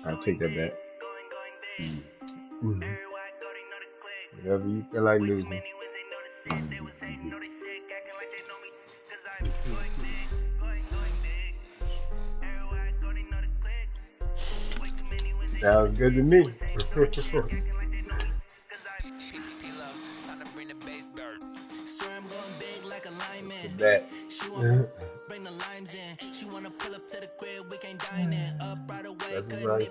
I'll take that back. Whatever you feel like losing. Sounds good to me. That. That's right.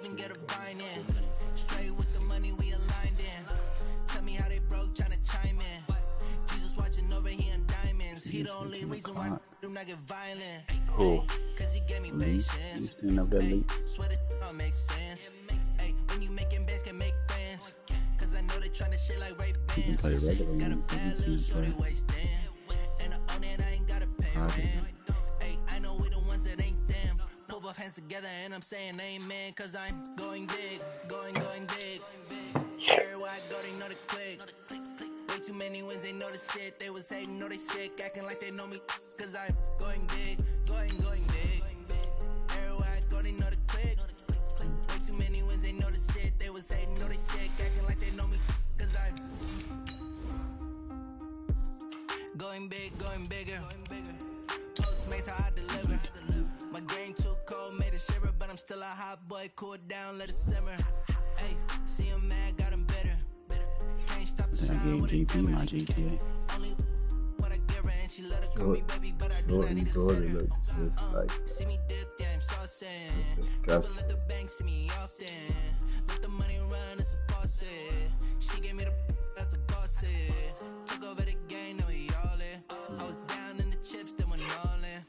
Cool. Stand up that late. You can play regular ones. Hands together and I'm saying amen, cause I'm going big, going big. Everywhere I go, they know the click. Way too many wins, they know the shit. They was hating, know they sick, acting like they know me, cause I'm going big, going big. Everywhere I go, they know the click. Way too many wins, they know the shit. They was hating, know they sick, acting like they know me, cause I'm going big, going bigger. Postmates how I deliver. My game too cold, made it shiver, but I'm still a hot boy. Cool down, let it simmer. Hey, see him mad, got him bitter. Can't stop the shine with GP, my GTA. Only what I give her, and she let her call me baby, but I do not need to see me dip, yeah, I'm saucing. Never let the bank see me often. Let the money run, it's a faucet. She gave me the that's a boss is. Took over the game, now we all in. I was down in the chips, then went all in.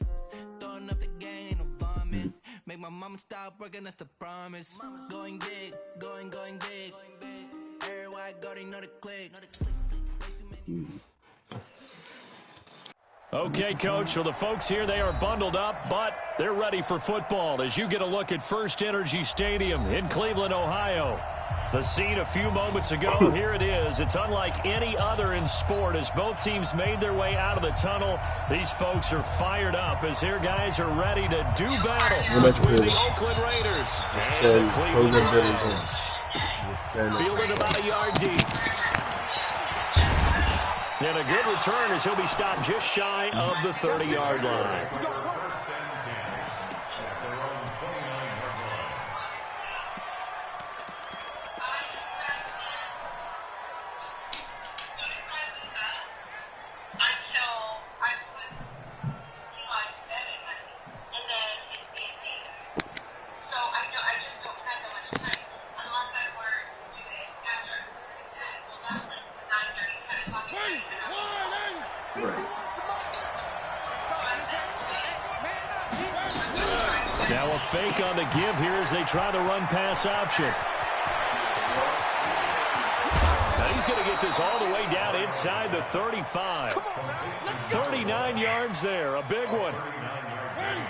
Throwing up the gang, ain't no bombing. Make my mama stop working, that's the promise. Going big, going big. Everywhere I go, they know the click. Okay, Coach, so the folks here, they are bundled up, but they're ready for football as you get a look at First Energy Stadium in Cleveland, Ohio. The scene a few moments ago, here it is. It's unlike any other in sport as both teams made their way out of the tunnel. These folks are fired up as their guys are ready to do battle between the Oakland Raiders and the Cleveland Browns. Fielded about a yard deep. And a good return as he'll be stopped just shy of the 30-yard line. Now a fake on the give here as they try the run-pass option. Now he's going to get this all the way down inside the 35. 39 yards there, a big one.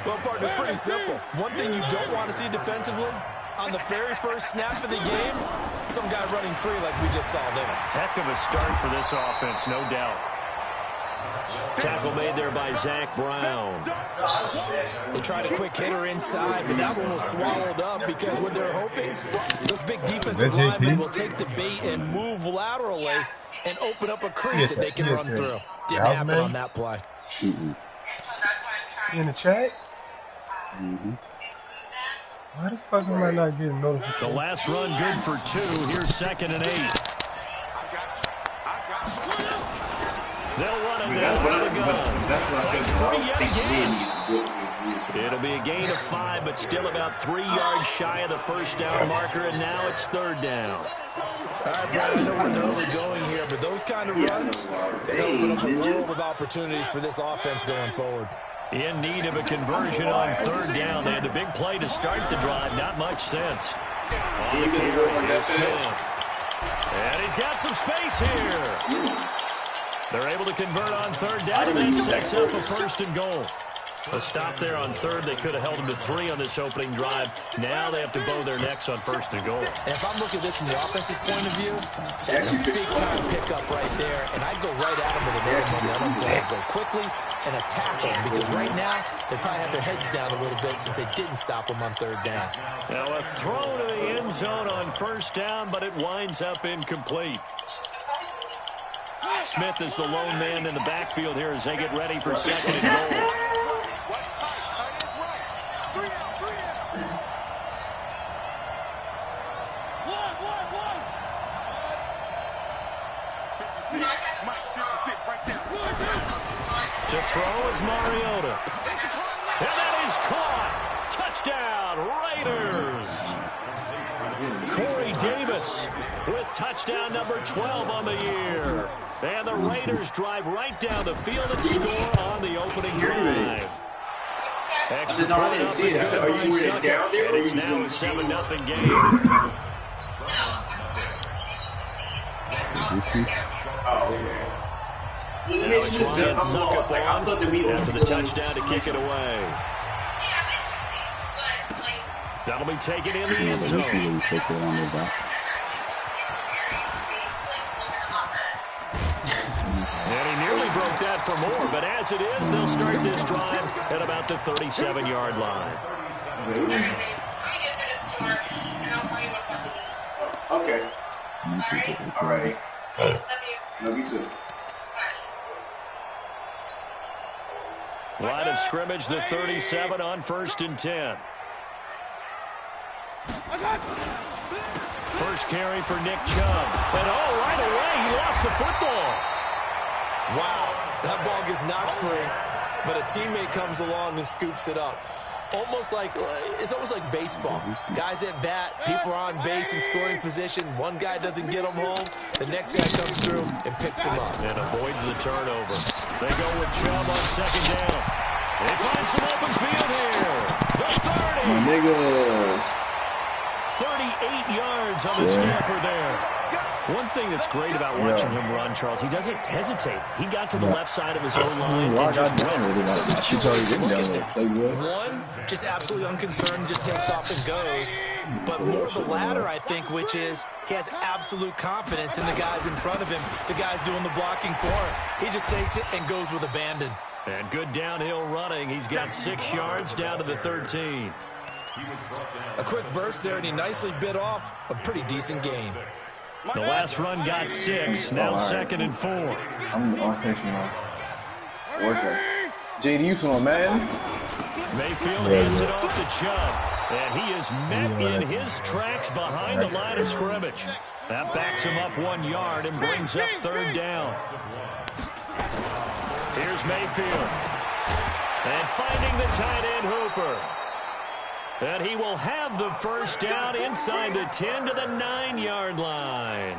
Well, partner, it's pretty simple. One thing you don't want to see defensively, on the very first snap of the game, some guy running free like we just saw there. Heck of a start for this offense, no doubt. Tackle made there by Zach Brown. They tried a quick hitter inside, but that one was swallowed up because what they're hoping, those big defensive linemen will take the bait and move laterally and open up a crease that they can run through. Didn't happen on that play. In the chat? Why the fuck am I not getting notification? The last run good for 2. Here's 2nd and 8. They'll run it now out of the gun. That's 3 yet again. It'll be a gain of 5, but still about 3 yards shy of the first down marker, and now it's 3rd down. All right, Brad, I know we're nowhere going here, but those kind of runs, they open up a world of opportunities for this offense going forward. In need of a conversion on third down. They had the big play to start the drive. Not much sense. On the carry, here's Smith. And he's got some space here. They're able to convert on third down, and that sets up a 1st and goal. A stop there on third. They could have held them to 3 on this opening drive. Now they have to bow their necks on 1st and goal. And if I'm looking at this from the offense's point of view, that's a big-time pickup right there. And I'd go right at them with a no momentum play. Go quickly and attack them, because right now they probably have their heads down a little bit since they didn't stop them on third down. Now a throw to the end zone on 1st down, but it winds up incomplete. Smith is the lone man in the backfield here as they get ready for 2nd and goal. To throw is Mariota. And that is caught. Touchdown, Raiders. Corey Davis with touchdown number 12 on the year. And the Raiders drive right down the field and score on the opening drive. Extra point up and good by Suckett. And it's now a 7-0 game. Now it's Ryan Suckett after the touchdown to kick it away. That'll be taken in the end zone. And he nearly broke that for more, but as it is, they'll start this drive at about the 37-yard line. Okay. All right. Love you too. Line of scrimmage, the 37 on 1st and 10. First carry for Nick Chubb. And right away, he lost the football. Wow, that ball gets knocked free, but a teammate comes along and scoops it up. It's almost like baseball. Guys at bat, people are on base in scoring position. One guy doesn't get them home. The next guy comes through and picks him up. And avoids the turnover. They go with Chubb on 2nd down. They find some open field here. The 30. My niggas. 38 yards on the scamper there. One thing that's great about watching him run, Charles, he doesn't hesitate. He got to the left side of his own line and just One, just absolutely unconcerned, just takes off and goes. But more the latter, I think, which is he has absolute confidence in the guys in front of him, the guys doing the blocking for him. He just takes it and goes with abandon. And good downhill running. He's got 6 yards down to the 13. A quick burst there, and he nicely bit off a pretty decent gain. The last run got 6. Now 2nd and 4. I'm intentional. Worker. JD, you saw, man. Mayfield hands it off to Chubb. And he is met in his tracks behind the line of scrimmage. That backs him up 1 yard and brings up 3rd down. Here's Mayfield. And finding the tight end Hooper. And he will have the 1st down inside the 10 to the 9-yard line.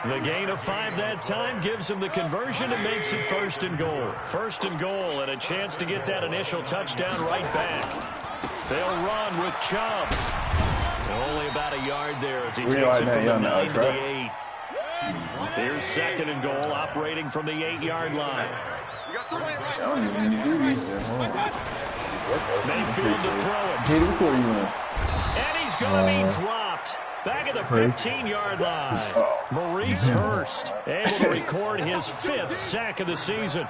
The gain of 5 that time gives him the conversion and makes it 1st and goal. 1st and goal and a chance to get that initial touchdown right back. They'll run with Chubb. Only about a yard there as he takes it from the 9 to the 8. Here's 2nd and goal, operating from the 8-yard line. Mayfield to throw it. And he's going to be dropped. Back at the 15-yard line. Maurice Hurst able to record his 5th sack of the season.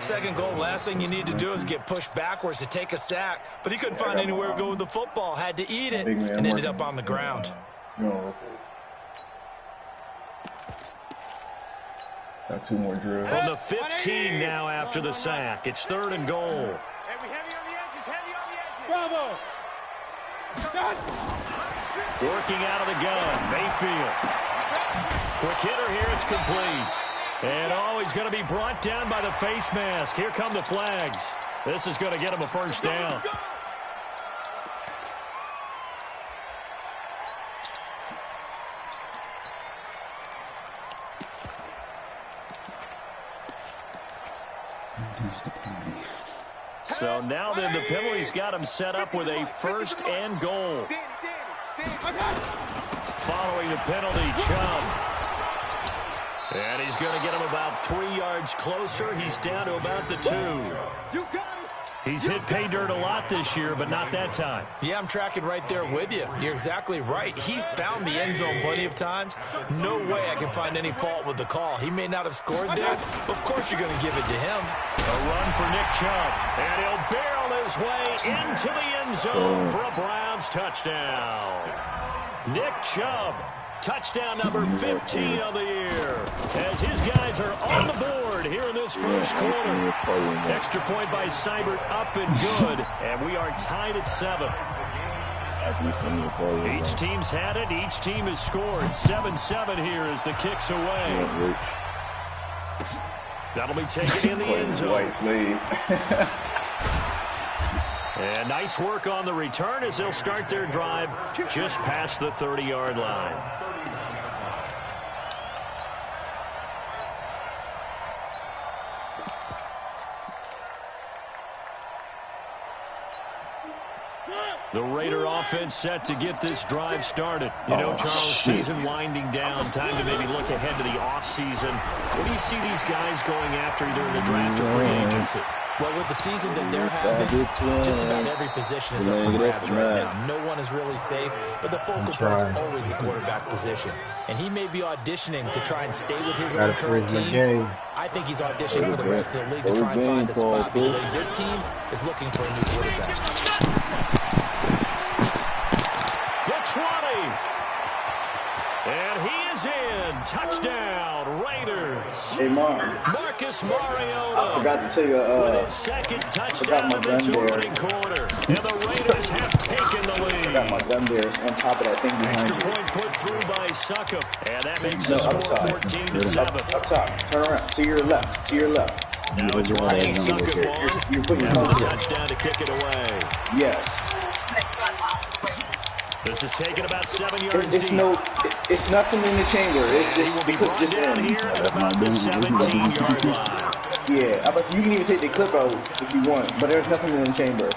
2nd goal, last thing you need to do is get pushed backwards to take a sack. But he couldn't find anywhere to go with the football. Had to eat it and ended up on the ground. Got 2 more drills. From the 15 now after the sack. It's 3rd and goal. Bravo! Working out of the gun, Mayfield. Quick hitter here, it's complete. And he's going to be brought down by the face mask. Here come the flags. This is going to get him a 1st down. So now then the penalty's got him set up with a 1st and goal. Following the penalty, Chubb. And he's going to get him about 3 yards closer. He's down to about the 2. He's hit pay dirt a lot this year, but not that time. Yeah, I'm tracking right there with you. You're exactly right. He's found the end zone plenty of times. No way I can find any fault with the call. He may not have scored there. Of course you're going to give it to him. A run for Nick Chubb. And he'll barrel his way into the end zone for a Browns touchdown. Nick Chubb. Touchdown number 15 of the year, as his guys are on the board here in this first quarter. Extra point by Seibert up and good, and we are tied at 7. Each team's had it. Each team has scored. 7-7 here as the kick's away. That'll be taken in the end zone. And nice work on the return as they'll start their drive just past the 30-yard line. The Raider offense set to get this drive started. You know, Charles, season winding down. Time to maybe look ahead to the offseason. What do you see these guys going after either in the draft or free agency? Well, with the season that they're having, just about every position is up for grabs right now. No one is really safe, but the focal point's always the quarterback position. And he may be auditioning to try and stay with his own current team. I think he's auditioning for the rest of the league to try and find a spot because this team is looking for a new quarterback. The 20. And he is in. Touchdown, Raiders. Hey, Mom. Marcus Mariota. I forgot to tell you, with his second touchdown in this opening quarter. And the Raiders have taken the lead. I got my gun there on top of that thing behind Extra you. point put through by Succop. And that makes the score 14-7. Up top. Turn around. To your left. To your left. Now it's Ryan Succop on. You're putting your Now phone the here. touchdown to kick it away. Yes. This is taken about 7 yards It's deep. it's nothing in the chamber. It's He just will be the clip brought just down ends. here at about the 17-yard line. Yeah, you can even take the clip out if you want, but there's nothing in the chamber.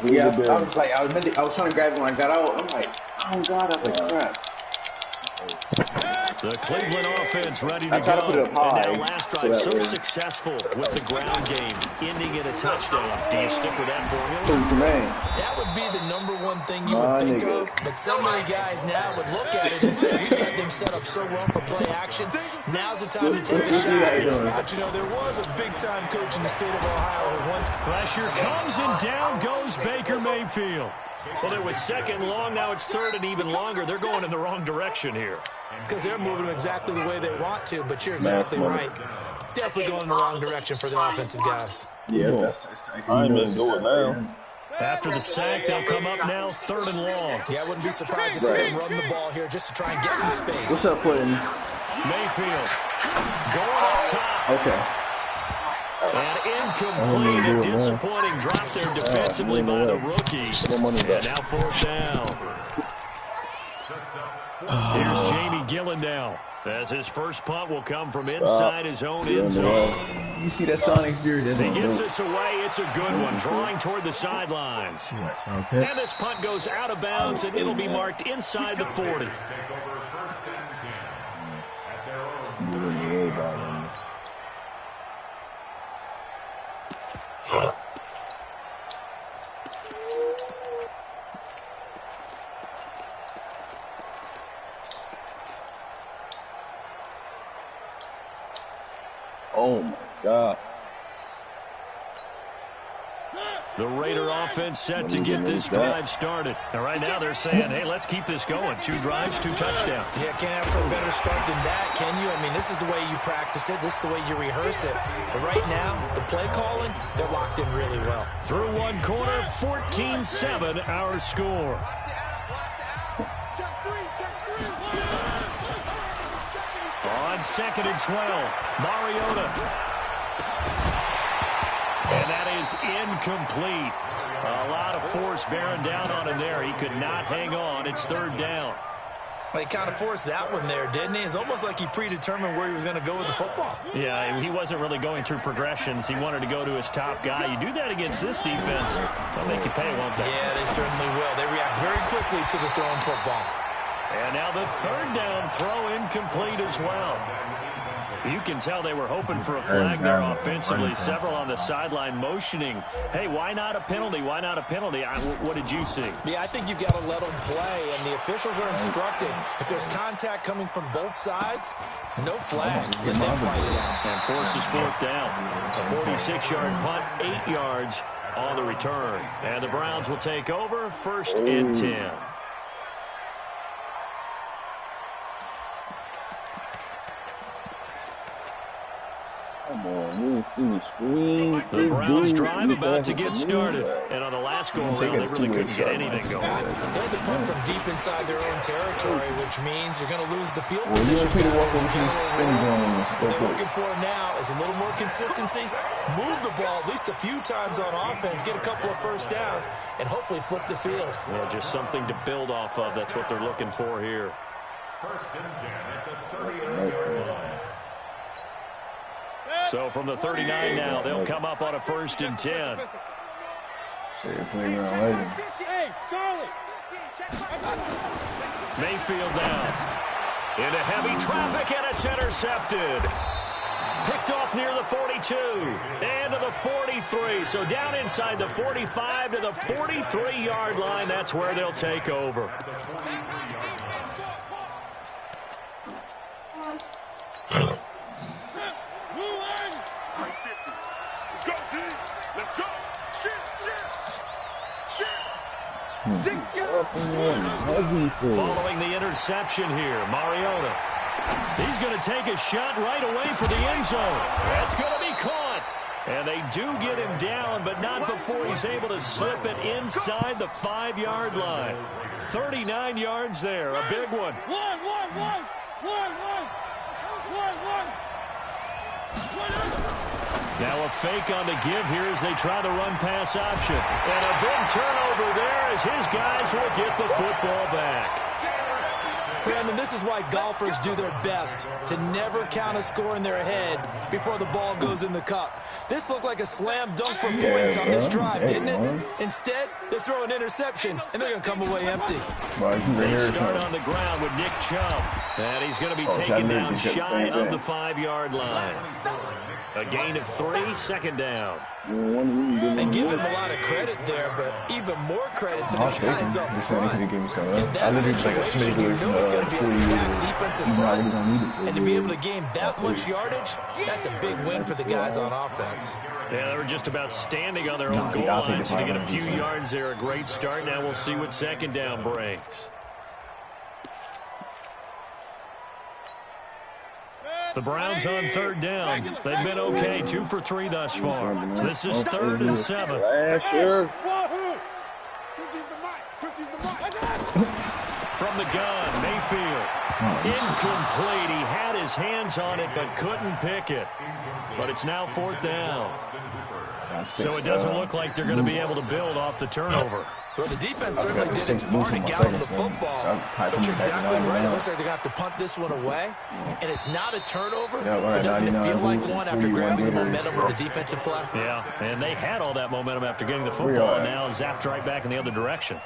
Yeah, I was trying to grab it when I got out. I'm like, oh god, I was like, crap. The Cleveland offense ready to I tried to go. put it up high, And now last drive so successful with the ground game, ending in a touchdown. Do you stick with that formula? That would be the #1 thing you would think of, but so many guys now would look at it and say, we got them set up so well for play action. Now's the time to take a shot. But, you know, there was a big-time coach in the state of Ohio who once... Pressure comes and down goes Baker Mayfield. Well, it was second long. Now it's third and even longer. They're going in the wrong direction here. Because they're moving exactly the way they want to, but you're exactly right. Definitely going in the wrong direction for the offensive guys. Yeah, I'm in going now. After the sack, they'll come up now, third and long. Yeah, I wouldn't be surprised to see them run the ball here just to try and get some space. What's up, Puddin'? Mayfield going up top. Okay. And incomplete, a disappointing drop there defensively by the rookie. And now fourth down. Here's Jamie Gillen now, as his first punt will come from inside his own end zone. You see that Sonic Fury? He gets this away. It's a good one, drawing toward the sidelines. And this punt goes out of bounds, and it'll be marked inside the 40. Oh my God. The Raider offense set to get this drive started. And right now they're saying, hey, let's keep this going. 2 drives, 2 touchdowns. Yeah, can't ask for a better start than that, can you? I mean, this is the way you practice it. This is the way you rehearse it. But right now, the play calling, they're locked in really well. Through one quarter, 14-7 our score. On second and 12, Mariota. And that is incomplete. A lot of force bearing down on him there. He could not hang on. It's third down. He kind of forced that one there, didn't he? It's almost like he predetermined where he was going to go with the football. Yeah, he wasn't really going through progressions. He wanted to go to his top guy. You do that against this defense, they'll make you pay, won't they? Yeah, they certainly will. They react very quickly to the thrown football. And now the third down throw incomplete as well. You can tell they were hoping for a flag there offensively. Several on the sideline motioning, hey, why not a penalty? Why not a penalty? What did you see? Yeah, I think you've got to let them play, and the officials are instructed. If there's contact coming from both sides, no flag. Let them fight it out. And forces fourth down. A 46-yard punt, 8 yards on the return. And the Browns will take over, 1st and 10. Come on, you see me scream. The Browns drive about to get started. And on the last go-around, they really couldn't get anything going. They had to punt from deep inside their own territory, which means you're going to lose the field Well, you position. want to walk over to the spin zone. What they're looking for now is a little more consistency, move the ball at least a few times on offense, get a couple of first downs, and hopefully flip the field. Yeah, just something to build off of. That's what they're looking for here. 1st and 10 at the 30-yard. So from the 39 now, they'll come up on a 1st and 10. Mayfield down. Into heavy traffic, and it's intercepted. Picked off near the 42 and to the 43. So down inside the 45 to the 43-yard line. That's where they'll take over. Following the interception here, Mariota. He's going to take a shot right away for the end zone. That's going to be caught. And they do get him down, but not before he's able to slip it inside the 5-yard line. 39 yards there, a big one. Now a fake on the give here as they try the run-pass option. And a big turnover there as his guys will get the football back. Brandon, this is why golfers do their best to never count a score in their head before the ball goes in the cup. This looked like a slam dunk for points on this drive, didn't it? Instead, they throw an interception, and they're going to come away empty. They start on the ground with Nick Chubb. And he's going to be taken down shy of the 5-yard line. A gain of 3, 2nd down. They give him a lot of credit there, but even more credit to the guys up front. In that situation, you know it's going to be a stacked defensive front. And to be able to gain that much yardage, that's a big win for the guys on offense. Yeah, they were just about standing on their own goal line, so to get a few yards there, a great start. Now we'll see what 2nd down brings. The Browns on 3rd down. They've been okay, 2 for 3 thus far. This is 3rd and 7. From the gun, Mayfield. Incomplete. He had his hands on it, but couldn't pick it. But it's now 4th down. So it doesn't look like they're going to be able to build off the turnover. Well, the defense certainly did its part to gather the football. But you're exactly right. It looks like they're going to have to punt this one away. And it's not a turnover, but doesn't it feel like one after grabbing the momentum with the defensive play? Yeah, and they had all that momentum after getting the football, and now zapped right back in the other direction.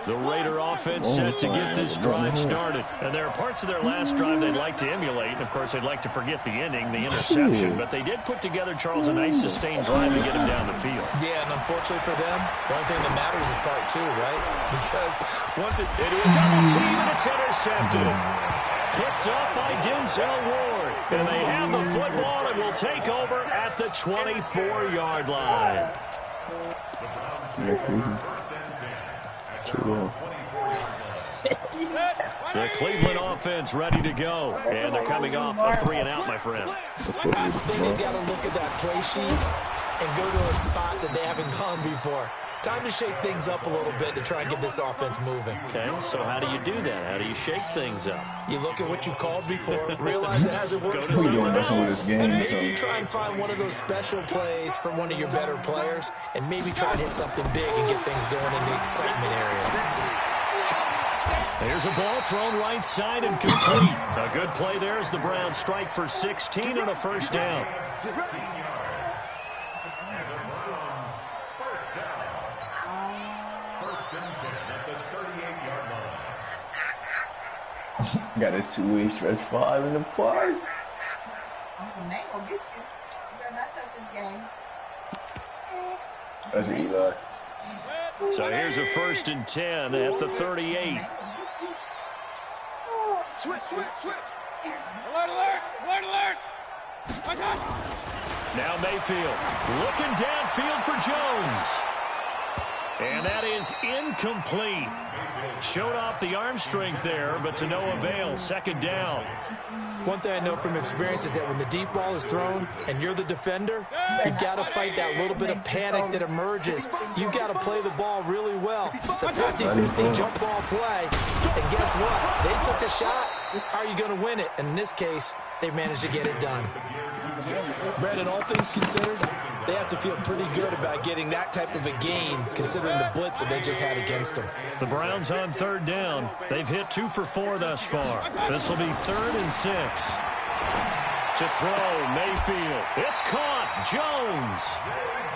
The Raider offense set to get this drive started. And there are parts of their last drive they'd like to emulate. And, of course, they'd like to forget the ending, the interception. But they did put together, Charles, a nice sustained drive to get him down the field. Yeah, and unfortunately for them, the only thing that matters is part 2, right? Because once it... Into a double team, and it's intercepted. Picked up by Denzel Ward. And they have the football and will take over at the 24-yard line. The Cleveland offense ready to go. And they're coming off a 3-and-out, my friend. I think they've got to look at that play sheet and go to a spot that they haven't gone before. Time to shake things up a little bit to try and get this offense moving. Okay, so how do you do that? How do you shake things up? You look at what you called before, realize it hasn't worked for someone else, and maybe try and find one of those special plays from one of your better players, and maybe try and hit something big and get things going in the excitement area. Here's a ball thrown right side and complete. A good play there as the Browns strike for 16 on a first down. 16 yards. And the Browns first down. First and 10 at the 38-yard line. Got his two-way stretch 5 in the park. Uncle Nate will get you. You better not touch this game. That's Eli. So here's a first and 10 at the 38. Switch. Alert, alert. Now Mayfield looking downfield for Jones. And that is incomplete. Showed off the arm strength there, but to no avail. Second down. One thing I know from experience is that when the deep ball is thrown and you're the defender, you've got to fight that little bit of panic that emerges. You've got to play the ball really well. It's a 50-50 jump ball play. And guess what? They took a shot. How are you going to win it? And in this case, they managed to get it done. Brandon, all things considered, they have to feel pretty good about getting that type of a gain, considering the blitz that they just had against them. The Browns on third down. They've hit 2 for 4 thus far. This will be 3rd and 6. To throw, Mayfield. It's caught. Jones.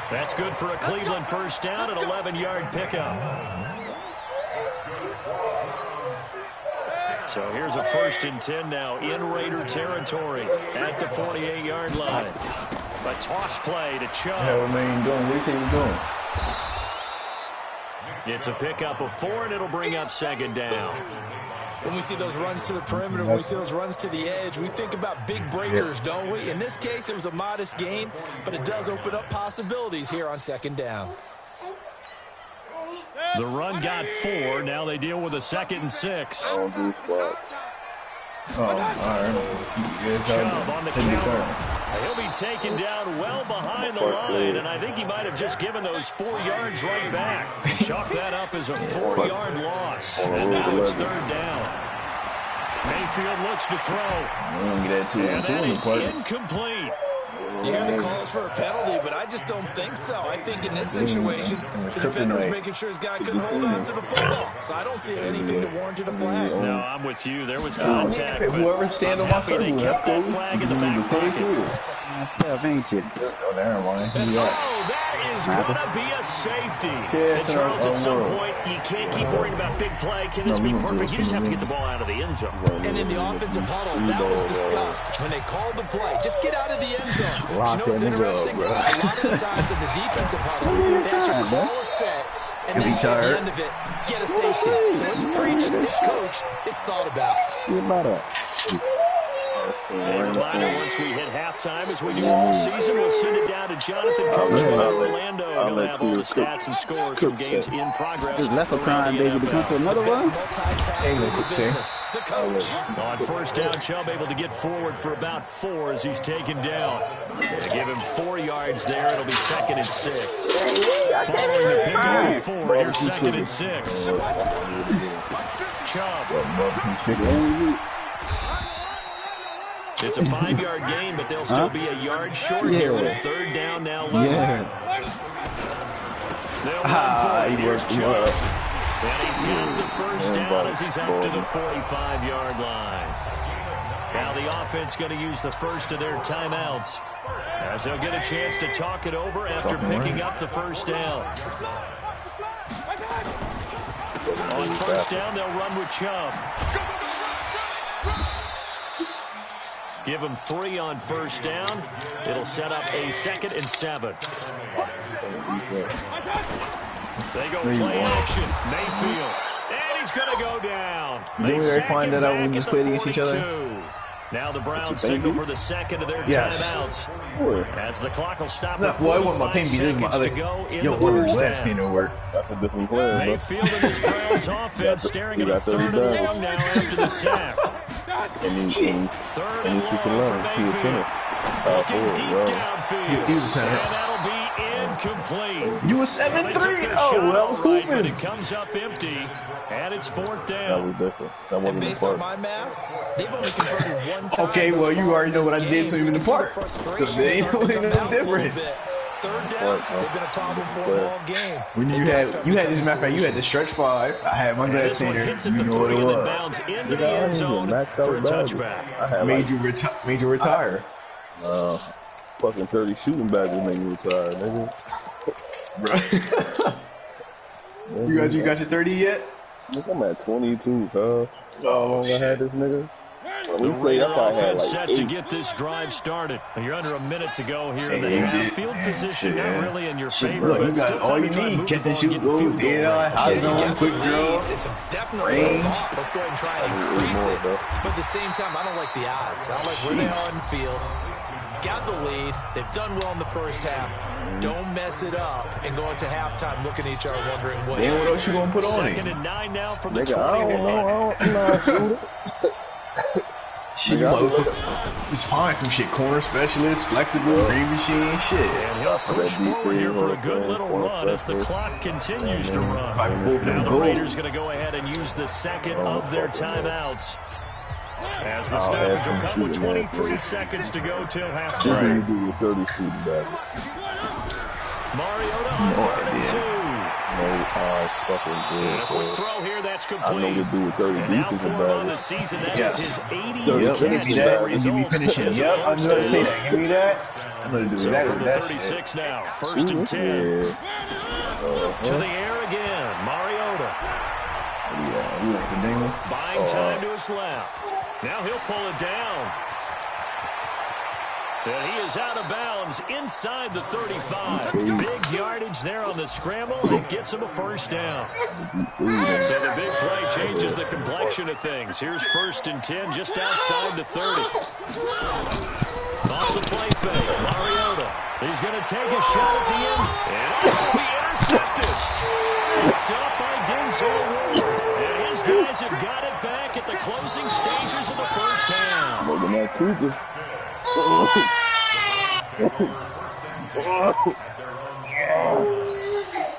That's good for a Cleveland first down, an 11-yard pickup. So here's a first and 10 now in Raider territory at the 48-yard line. A toss play to Chubb. Hell, man, doing what he was doing. It's a pickup of 4, and it'll bring up second down. When we see those runs to the perimeter, when we see those runs to the edge, we think about big breakers, don't we? In this case, it was a modest gain, but it does open up possibilities here on second down. The run got 4. Now they deal with a 2nd and 6. Oh, blue spots. Oh, all right. Chubb on the counter. He'll be taken down well behind the line, and I think he might have just given those 4 yards right back. Chalk that up as a 4-yard loss, and now it's 3rd down. Mayfield looks to throw, and that is incomplete. You hear the calls for a penalty, but I just don't think so. I think in this situation, the defender was making sure his guy couldn't hold on to the football. So I don't see anything to warrant a flag. No, I'm with you. There was contact. Whoever stand on my circle, they kept that flag in the back pocket. Stuff, ain't it? Oh, never mind. Oh, that is going to be a safety. And Charles, at some point, you can't keep worrying about big play. Can this be perfect? You just have to get the ball out of the end zone. And in the offensive huddle, that was discussed when they called the play. Just get out of the end zone. You know what's interesting? A lot of the times in the defensive huddle, they actually call a set and then at the end of it, get a safety. So it's preached, it's coached, it's thought about. A reminder, once we hit halftime, as we do all season, we'll send it down to Jonathan Coachman in Orlando, and he'll have all the stats and scores from games in progress. Just left a crime, baby, to come to another one. The coach. On first down, Chubb able to get forward for about 4 as he's taken down. They give him 4 yards there. It'll be 2nd and 6. Following the pickup of 4, here's 2nd and 6. Chubb. It's a 5-yard gain, but they'll still be a yard short here with 3rd down now left. They'll run for it. Here's Chubb. And he's got the first down as he's up to the 45-yard line. Now the offense going to use the first of their timeouts as they'll get a chance to talk it over after picking up the first down. On first down, they'll run with Chubb. Give him 3 on first down. It'll set up a 2nd and 7. They go play action. Mayfield. And he's going to go down. Didn't we find that out when we played against each other? Now the Browns signal for the 2nd of their timeouts. As the clock will stop at 45 seconds to go in the first down. That's a different player. Mayfield and his Browns offense staring at a 3rd and long now after the sack. And he 3rd and long for Mayfield. Looking deep downfield. He was a center. And that'll be incomplete. You were 7-3. Oh, that was cool. But it comes up empty, and it's 4th down. That was different. That wasn't based on my math, they've only converted 1 time. Okay, well, you already know what I did to him in the park. So they ain't no different. Third downs, they've been a problem for them all game. When you had this matter of fact, you had the stretch 5. I had my glass in there. You know what it was. Into the end zone for a touchback. Made you retire. Fucking 30 shooting badges make you retire, nigga. Bro. You got your 30 yet? Look, I'm at 22, cuz. How long I had this nigga? The Raider offense set to get this drive started. You're under a minute to go here in the half. Field position not really in your favor, Look, but you still got all you need. Get the shoot, go, high zone, quick drill. It's definitely a thought. Let's go ahead and try and increase it. But at the same time, I don't like the odds. I don't like where they are in the field. Got the lead. They've done well in the first half. Don't mess it up and go into halftime looking at each other wondering what. Then what else you gonna put on it? 2nd and 9 now from the Nigga, 21. I'm not shooting. Shit, just find some shit. Corner specialist, flexible, green machine, shit. And he'll push forward here for a good little run as the clock continues to run. Now the Raiders going to go ahead and use the second of their timeouts. As the stoppage will come with 23 seconds to go till halftime. Mariota on 3rd and 2. fucking a quick throw here, that's complete. I know the dude with 30 and now beats is for him on the bad. season, that Yes. is his 80th Give me catch. that. That Give me finishing. Yep, I was gonna say that. Give me that. I'm gonna do So that from with the that 36 shit. now, 1st and 10. To the air again, Mariota. Yeah, you want the dingle? Buying time to his left. Now he'll pull it down. And he is out of bounds inside the 35. Big yardage there on the scramble, and it gets him a first down. So the big play changes the complexion of things. Here's 1st and 10 just outside the 30. Off the play fake, Mariota. He's going to take a shot at the end. And oh, he intercepted. Picked up by Denzel Ward. And his guys have got it back at the closing stages of the first half. Look at that Cougar.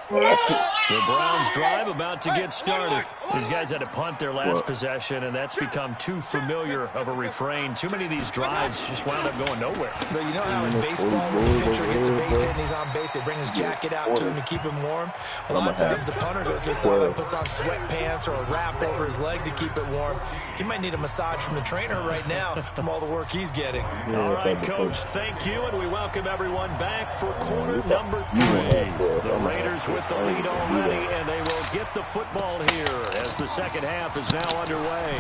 The Browns drive about to get started. These guys had to punt their last possession, and that's become too familiar of a refrain. Too many of these drives just wound up going nowhere. But you know how in baseball, when the pitcher gets a base hit and he's on base, they bring his jacket out to him to keep him warm. A lot of times the punter goes to the side, puts on sweatpants or a wrap over his leg to keep it warm. He might need a massage from the trainer right now from all the work he's getting. All right, Coach, thank you, and we welcome everyone back for quarter number 3. The Raiders with the lead already, and they will get the football here as the second half is now underway.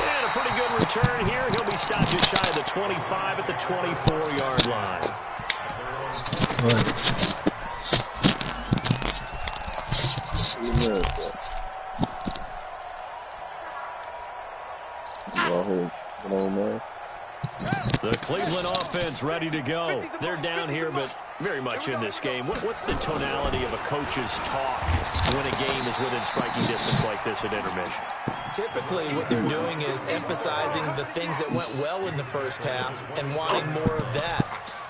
And a pretty good return here. He'll be stopped just shy of the 25 at the 24-yard line. The Cleveland offense ready to go. They're down here, but very much in this game. What's the tonality of a coach's talk when a game is within striking distance like this at intermission? Typically, what they're doing is emphasizing the things that went well in the first half and wanting more of that.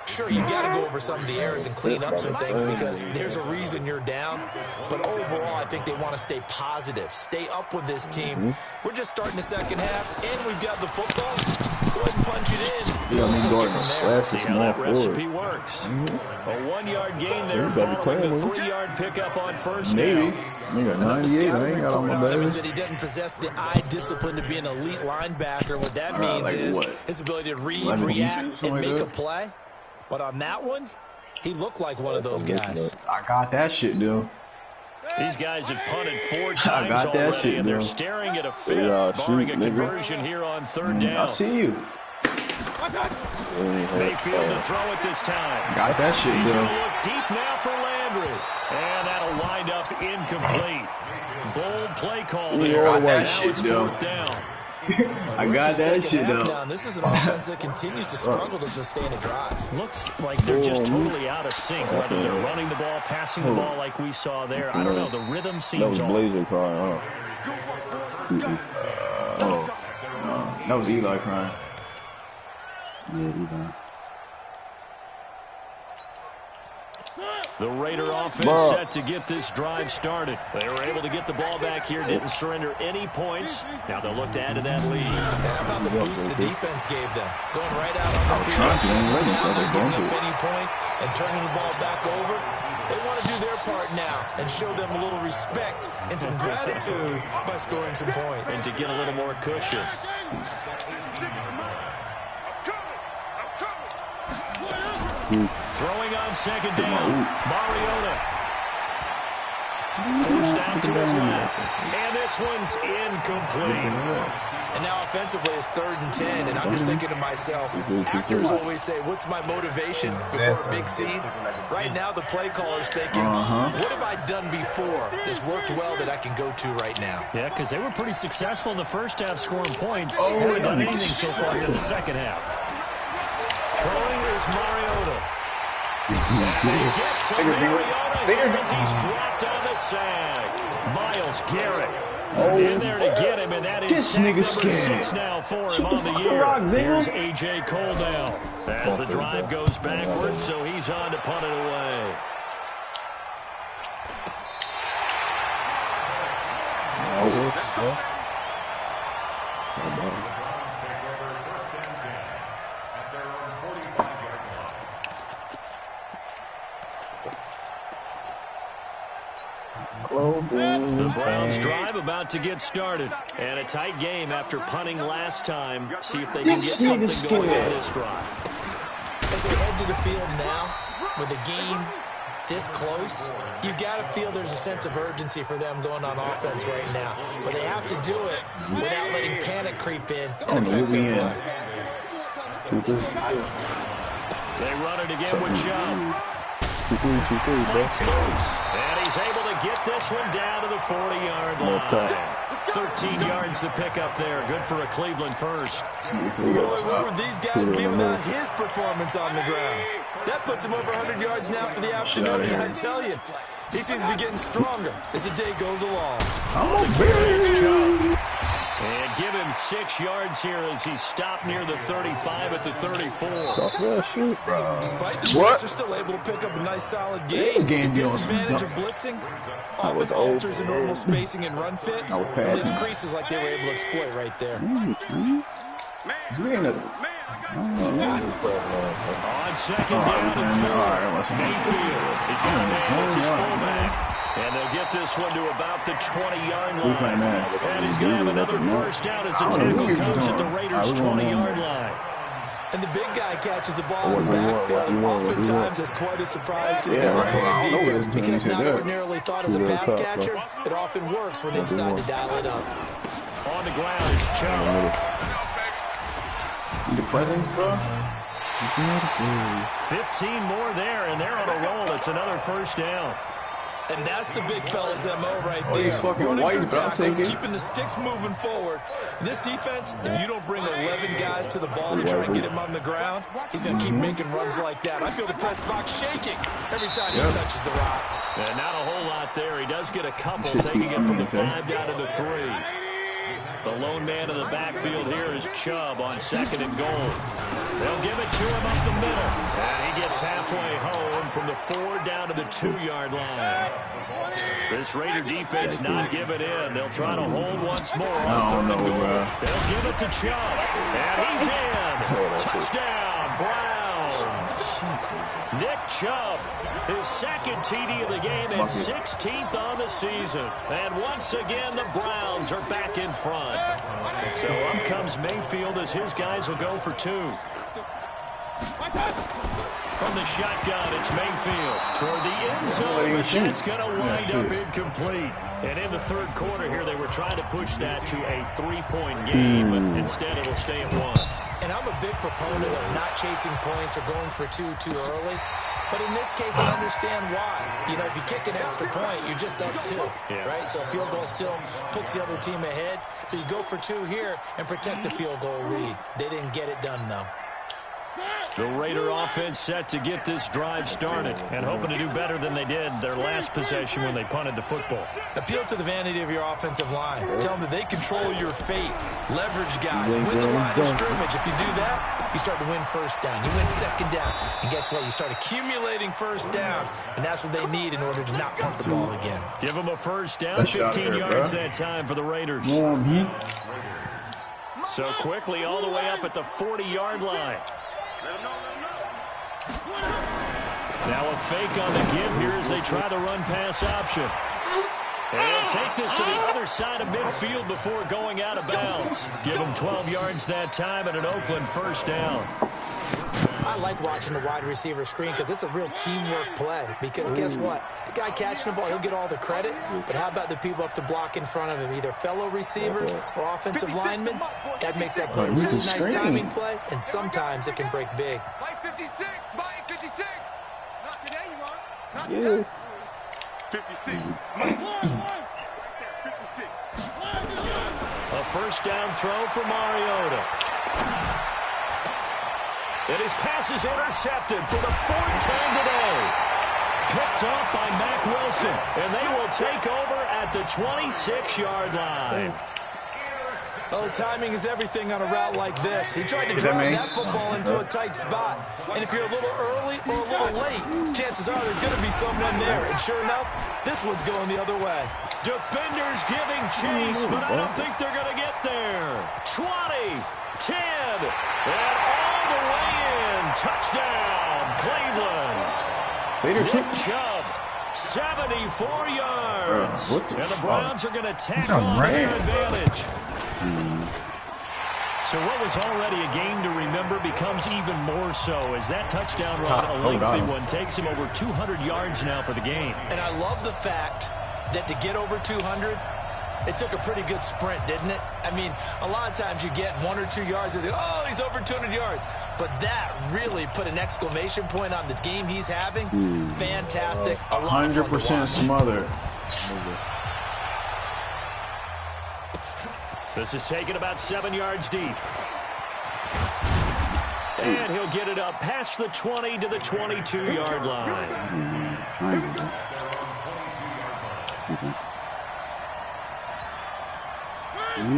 Sure, you've got to go over some of the errors and clean up some things because there's a reason you're down. But overall, I think they want to stay positive, stay up with this team. We're just starting the second half, and we've got the football. Let's go ahead and punch it in. Yeah, I'm going to See how that recipe works. A 1-yard gain there following the 3-yard pickup on first down. I got 98. I ain't got on my Is that he doesn't possess the eye discipline to be an elite linebacker. What that means is his ability to read, react, and make a play. But on that one, he looked like one of those guys. I got that shit, dude. These guys have punted 4 times already, and they're staring at a 5th, barring a conversion here on 3rd down. I see you. Mayfield to throw it this time. Got that shit, He's dude. going to look deep now for Landry. And that'll wind up incomplete. Bold play call there. Now it's 4th down. I got that shit, though. This is an offense that continues to struggle to sustain a drive. Looks like they're just totally out of sync, whether they're running the ball, passing the ball like we saw there. I don't know. The rhythm seems That off. was Blazer crying, That was Eli crying. Yeah, Eli. The Raider offense set to get this drive started. They were able to get the ball back here, didn't surrender any points. Now they'll look to add to that lead. How about the boost the defense gave them? Going right out on the field, giving up any points and turning the ball back over. They want to do their part now and show them a little respect and some gratitude by scoring some points. And to get a little more cushion. Throwing on second down, Mariota. Forced out to his left, and this one's incomplete. And now offensively it's 3rd and 10, and I'm just thinking to myself, actors always say, what's my motivation before a big scene? Right now the play caller's thinking, what have I done before that's worked well that I can go to right now? Yeah, because they were pretty successful in the first half scoring points. Haven't done anything so far here in the second half. Throwing is Mariota. And they get to Mariota as he's dropped on the sack. Myles Garrett in there to get him, and that is sack number 6 now for him on the year. Here's A.J. Cole now as the drive goes backwards, so he's on to punt it away. The Browns drive about to get started. And a tight game after punting last time. See if they can get something going on this drive. As they head to the field now, with the game this close, you've got to feel there's a sense of urgency for them going on offense right now. But they have to do it without letting panic creep in and affect their play. They run it again with Chubb. Flex loose, and he's able to get this one down to the 40-yard line. 13 yards to pick up there. Good for a Cleveland first. Boy, what were these guys giving out his performance on the ground? That puts him over 100 yards now for the afternoon, and I tell you, he seems to be getting stronger as the day goes along. And give him 6 yards here as he stopped near the 35 at the 34. Despite the blitz, they're still able to pick up a nice solid gain. The disadvantage of blitzing often alters the normal spacing and run fits. And leaves creases like they were able to exploit right there. On second down and 4, Mayfield is going to manage his fullback. And they'll get this one to about the 20-yard line. And he's going to have another first down as the tackle comes at the Raiders' 20-yard line. And the big guy catches the ball in the backfield. Oftentimes, it's quite a surprise to the opposing defense because not ordinarily thought as a pass catcher, it often works when they decide to dial it up. On the ground is Chubb. The presence, bro. 15 more there, and they're on a roll. It's another first down. And that's the big fella's MO right there. Running through tackles, keeping the sticks moving forward. This defense, if you don't bring 11 guys to the ball to try and get him on the ground, he's going to keep making runs like that. I feel the press box shaking every time he touches the rock. And not a whole lot there. He does get a couple, taking it from the 5 down to the 3. The lone man in the backfield here is Chubb on second and goal. They'll give it to him up the middle. And he gets halfway home from the 4 down to the 2-yard line. This Raider defense not giving in. They'll try to hold once more on third and goal. They'll give it to Chubb. And he's in. Touchdown, Browns. Nick Chubb, his second TD of the game and 16th on the season. And once again, the Browns are back in front. So up comes Mayfield as his guys will go for 2. From the shotgun, it's Mayfield toward the end zone, but that's going to wind up incomplete. And in the third quarter here, they were trying to push that to a 3-point game, but instead it'll stay at 1. And I'm a big proponent of not chasing points or going for 2 too early. But in this case, I understand why. You know, if you kick an extra point, you're just up 2, right? So a field goal still puts the other team ahead. So you go for 2 here and protect the field goal lead. They didn't get it done, though. The Raider offense set to get this drive started and hoping to do better than they did their last possession when they punted the football. Appeal to the vanity of your offensive line. Tell them that they control your fate. Leverage guys. Win the line of scrimmage. If you do that, you start to win first down. You win second down. And guess what? You start accumulating first downs. And that's what they need in order to not punt the ball again. Give them a first down, 15 yards that time for the Raiders. So quickly all the way up at the 40-yard line. Now a fake on the give here as they try the run-pass option. And they'll take this to the other side of midfield before going out of bounds. Give them 12 yards that time and an Oakland first down. I like watching the wide receiver screen because it's a real teamwork play. Because guess what? The guy catching the ball, he'll get all the credit. But how about the people up to block in front of him? Either fellow receivers or offensive linemen. That makes that play a really nice timing play. And sometimes it can break big. Mike 56. Mike 56. Not today, you are. Not today. 56. Mike 56. A first down throw for Mariota. And his pass is intercepted for the fourth time today. Picked off by Mack Wilson. And they will take over at the 26-yard line. Oh, timing is everything on a route like this. He tried to drive that football into a tight spot. And if you're a little early or a little late, chances are there's going to be someone there. And sure enough, this one's going the other way. Defenders giving chase, but I don't think they're going to get there. 20, 10, and all the way in. Touchdown, Cleveland. Nick Chubb, 74 yards. And the Browns are going to tack on their advantage. So what was already a game to remember becomes even more so as that touchdown run, a lengthy one, takes him over 200 yards now for the game. And I love the fact that to get over 200, it took a pretty good sprint, didn't it? I mean, a lot of times you get 1 or 2 yards and oh, he's over 200 yards. But that really put an exclamation point on the game he's having. Fantastic. 100% smothered. This is taken about 7 yards deep. And he'll get it up past the 20 to the 22-yard line.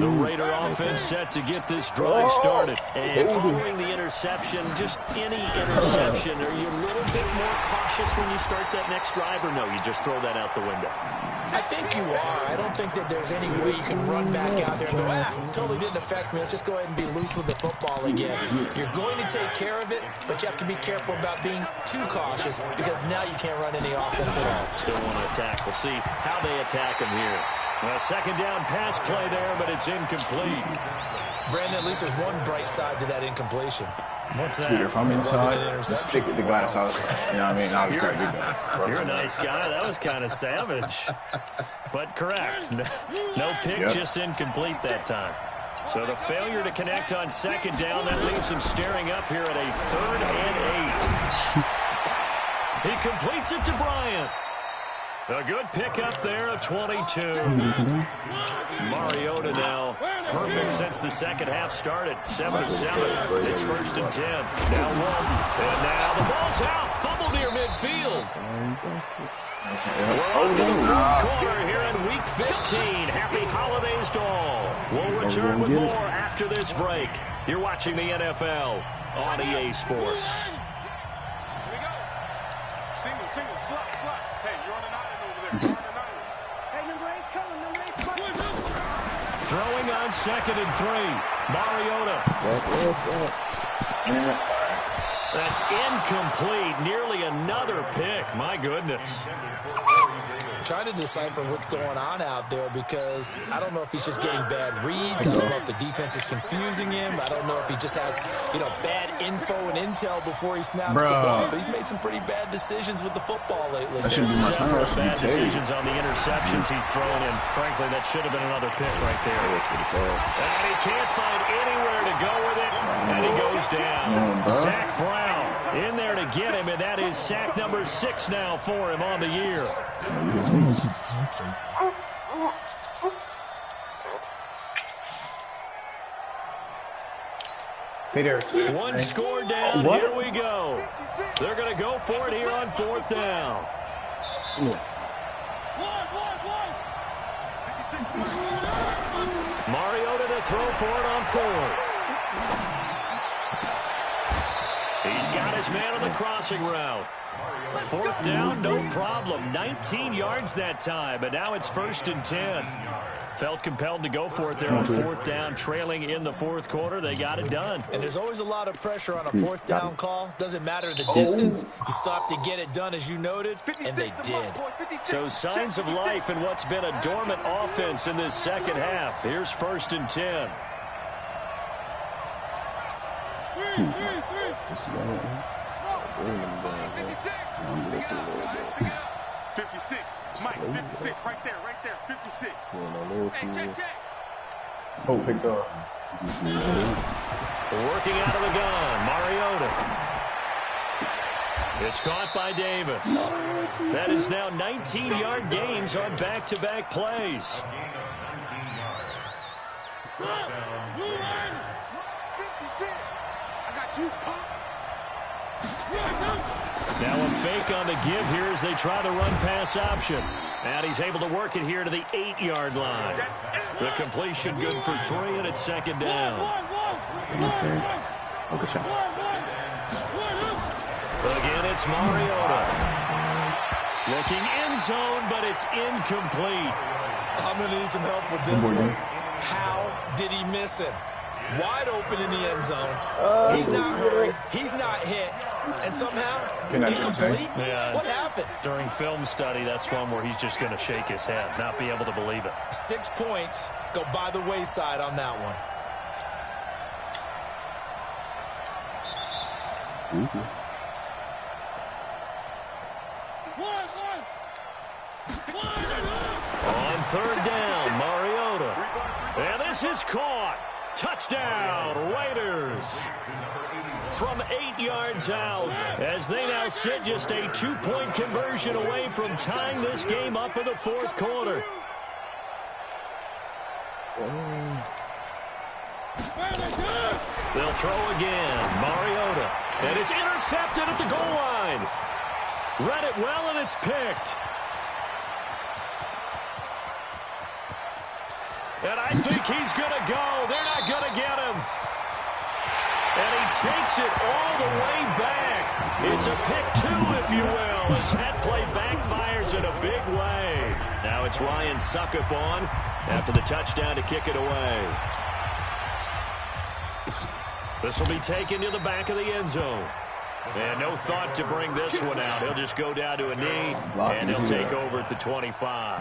The Raider offense set to get this drive started. And following the interception, just any interception, are you a little bit more cautious when you start that next drive, or no, you just throw that out the window? I think you are. I don't think that there's any way you can run back out there and go, it totally didn't affect me. Let's just go ahead and be loose with the football again. You're going to take care of it, but you have to be careful about being too cautious because now you can't run any offense at all. Still want to attack. We'll see how they attack him here. A second down pass play there, but it's incomplete. Brandon, at least there's one bright side to that incompletion. What's that? Peter, if I'm inside, an interception. stick the glass out. You know what I mean? I'll You're a nice guy. That was kind of savage. But correct. No pick, just incomplete that time. So the failure to connect on second down, that leaves him staring up here at a 3rd and 8. He completes it to Bryant. A good pickup there, a 22. Mariota now perfect since the second half started. 7-7. It's 1st and 10. Now 1. And now the ball's out. Fumble near midfield. We're on to the 4th quarter here in Week 15. Happy holidays to all. We'll return with more after this break. You're watching the NFL on EA Sports. Here we go. Single, slot. Hey, you're on an island over there. You're on an island. Hey, number 8's coming. Number 8's coming. Throwing on 2nd and 3. Mariota. That's incomplete. Nearly another pick. My goodness. Trying to decipher what's going on out there because I don't know if he's just getting bad reads. I don't know if the defense is confusing him. I don't know if he just has, bad info and intel before he snaps the ball. But he's made some pretty bad decisions with the football lately. Several bad decisions on the interceptions he's thrown in. Frankly, that should have been another pick right there. And he can't find anywhere to go with it. And he goes down. Zach Brown in there to get him, and that is sack number 6 now for him on the year. Stay there. One score down. What? Here we go. They're going to go for it here on 4th down. Mariota to throw for it on 4th. He's got his man on the crossing route. 4th down, no problem. 19 yards that time, but now it's 1st and 10. Felt compelled to go for it there on 4th down, trailing in the 4th quarter. They got it done. And there's always a lot of pressure on a 4th down call. Doesn't matter the distance. You stop to get it done, as you noted, and they did. So signs of life in what's been a dormant offense in this second half. Here's 1st and 10. Mike, 56, right there, 56. Hey, check. Oh, picked up. Working out of the gun, Mariota. It's caught by Davis. That is now 19-yard gains on back-to-back plays. 56. I got you, punk. Now a fake on the give here as they try the run-pass option. And he's able to work it here to the 8-yard line. The completion good for 3, and it's 2nd down. Good shot. Again, it's Mariota. Looking end zone, but it's incomplete. I'm going to need some help with this one. How did he miss him? Wide open in the end zone. He's not hurt. He's not hit. And somehow, incomplete? Yeah, what happened? During film study, that's one where he's just going to shake his head, not be able to believe it. 6 points go by the wayside on that one. On 3rd down, Mariota. And this is caught. Touchdown, Raiders. From 8 yards out, as they now sit just a 2-point conversion away from tying this game up in the 4th quarter. They'll throw again, Mariota. And it's intercepted at the goal line. Read it well, and it's picked. And I think he's going to go. They're not going to get him. And he takes it all the way back. It's a pick 2, if you will, as that play backfires in a big way. Now it's Ryan Suckup on after the touchdown to kick it away. This will be taken to the back of the end zone. And no thought to bring this one out. He'll just go down to a knee, and he'll take over at the 25.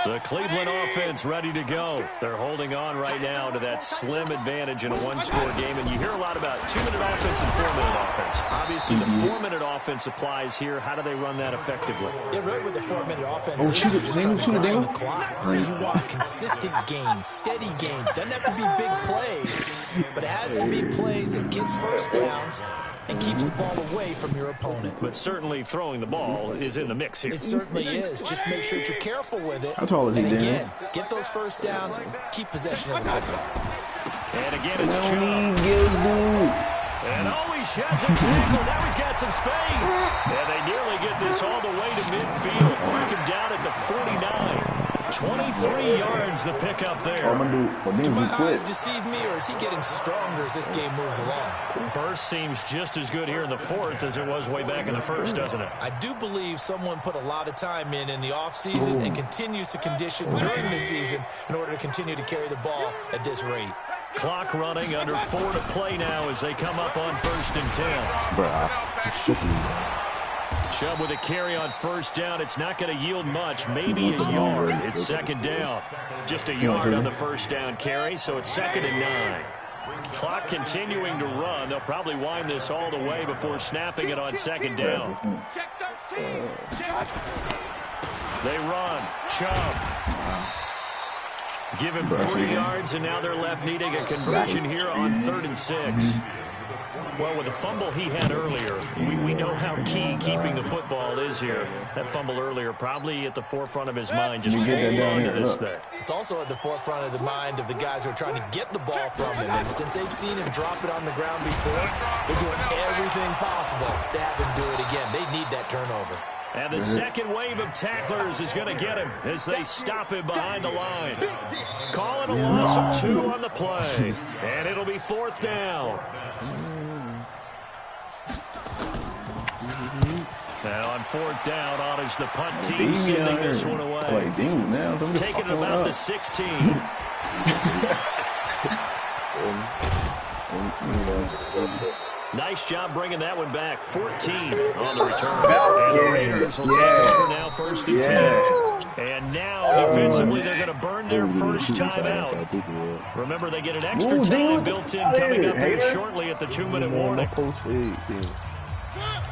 The Cleveland offense ready to go. They're holding on right now to that slim advantage in a one-score game. And you hear a lot about 2-minute offense and 4-minute offense. Obviously, the 4-minute offense applies here. How do they run that effectively? Yeah, really with the 4-minute offense, you're just trying to grind the clock. So you want consistent gains, steady gains. Doesn't have to be big plays, but it has to be plays that gets first downs and keeps the ball away from your opponent. But certainly throwing the ball is in the mix here. It certainly is. Just make sure that you're careful with it. How tall is he, and again, Dan? get those first downs, keep possession of the football. And again, it's Chubb. And he sheds a tackle. Now he's got some space. And they nearly get this all the way to midfield. Mark him down at the 49. 23 yards the pickup there. Do my eyes deceive me, or is he getting stronger as this game moves along? Burst seems just as good here in the 4th as it was way back in the 1st, doesn't it? I do believe someone put a lot of time in the offseason and continues to condition during the season in order to continue to carry the ball at this rate. Clock running, under 4 to play now as they come up on 1st and 10. Chubb with a carry on 1st down. It's not going to yield much, maybe a yard. It's 2nd down. Just a yard on the 1st down carry, so it's 2nd and 9. Clock continuing to run. They'll probably wind this all the way before snapping it on 2nd down. They run. Chubb. Give him 3 yards, and now they're left needing a conversion here on 3rd and 6. Well, with the fumble he had earlier, we know how key keeping the football is here. That fumble earlier probably at the forefront of his mind. Just hold on to this thing. It's also at the forefront of the mind of the guys who are trying to get the ball from him. And since they've seen him drop it on the ground before, they're doing everything possible to have him do it again. They need that turnover. And the second wave of tacklers is going to get him as they stop him behind the line. Calling a loss of 2 on the play. And it'll be 4th down. Now on 4th down, on is the punt team sending this one away. Taking it about the 16. Nice job bringing that one back. 14 on the return. And the Raiders will take over now 1st and 10. And now, defensively, they're going to burn their first time out. Remember, they get an extra time built in coming up here shortly at the 2-minute warning.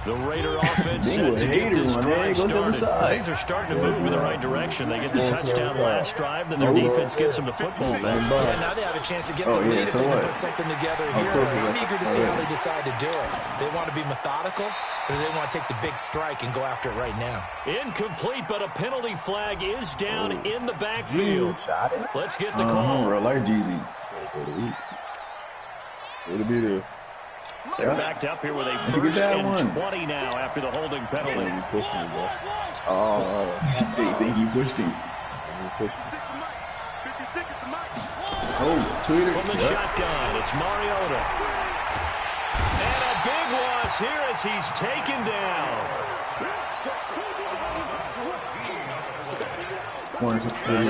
The Raider offense set to get this drive started. Things are starting to move in the right direction. They get the touchdown last drive, then their defense gets them the football back. Yeah, now they have a chance to get the lead if they can put something together here. I'm eager to see how they decide to do it. They want to be methodical, or do they want to take the big strike and go after it right now? Incomplete, but a penalty flag is down in the backfield. Let's get the call. Like Jeezy. It'll be there. They're backed up here with a 1st and 20 now after the holding penalty. You pushed me, bro. They think you pushed him. From the shotgun, it's Mariota. And a big loss here as he's taken down.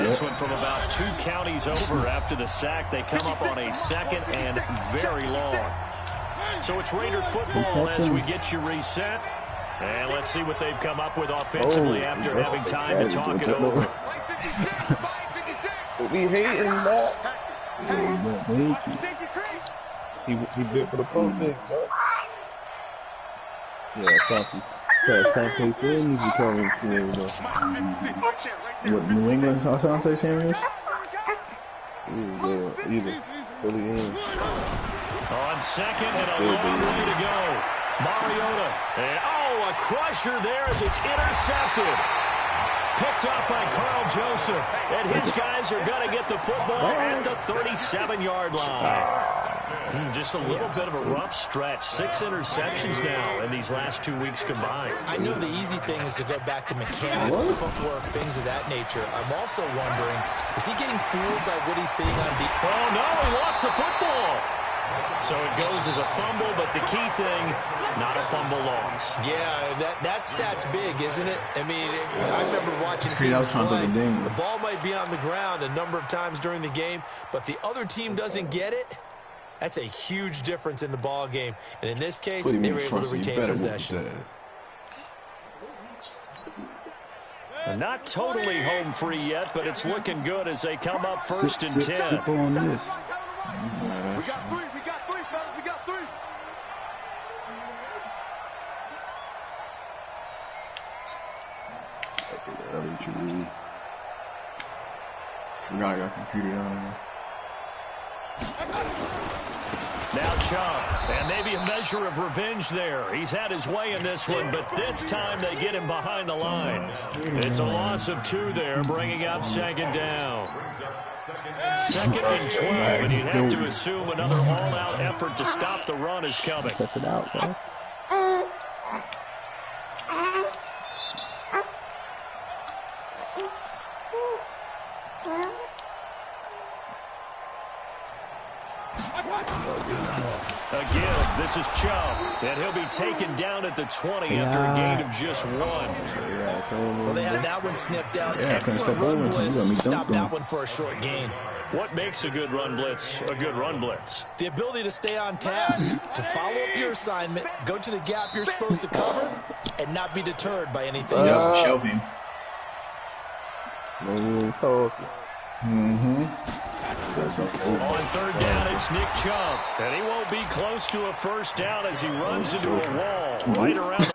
This one from about 2 counties over after the sack. They come up on a 2nd and very long. So it's Raider football as we get you reset. And let's see what they've come up with offensively after having time to talk it over. We hating that. He bit for the post thing, bro. Yeah, Asante Samuels becoming serious, though. What, New England Asante Samuels? Either. Really is. On 2nd and a long way to go. Mariota. And, a crusher there as it's intercepted. Picked up by Carl Joseph. And his guys are going to get the football at the 37-yard line. Just a little bit of a rough stretch. 6 interceptions now in these last 2 weeks combined. I know the easy thing is to go back to mechanics, footwork, things of that nature. I'm also wondering, is he getting fooled by what he's seeing on the... Oh, no, he lost the football. So it goes as a fumble, but the key thing, not a fumble loss. Yeah, that stat's big, isn't it? I mean, I remember watching teams play. The ball might be on the ground a number of times during the game, but the other team doesn't get it. That's a huge difference in the ball game. And in this case, they were able to retain possession. Not totally home free yet, but it's looking good as they come up 1st and 10. We got 3, fellas, we got 3. We got your computer down there. Now Chubb, and maybe a measure of revenge there. He's had his way in this one, but this time they get him behind the line. It's a loss of 2 there, bringing up 2nd down. 2nd and 12, and you'd have to assume another all-out effort to stop the run is coming. Test it out, guys. Again, this is Chubb, and he'll be taken down at the 20 after a gain of just 1. Well, they had that one sniffed out. Excellent run blitz. Stopped that one for a short gain. What makes a good run blitz a good run blitz? The ability to stay on task, to follow up your assignment, go to the gap you're supposed to cover, and not be deterred by anything else. Shelby. On 3rd down, it's Nick Chubb, and he won't be close to a 1st down as he runs into a wall right around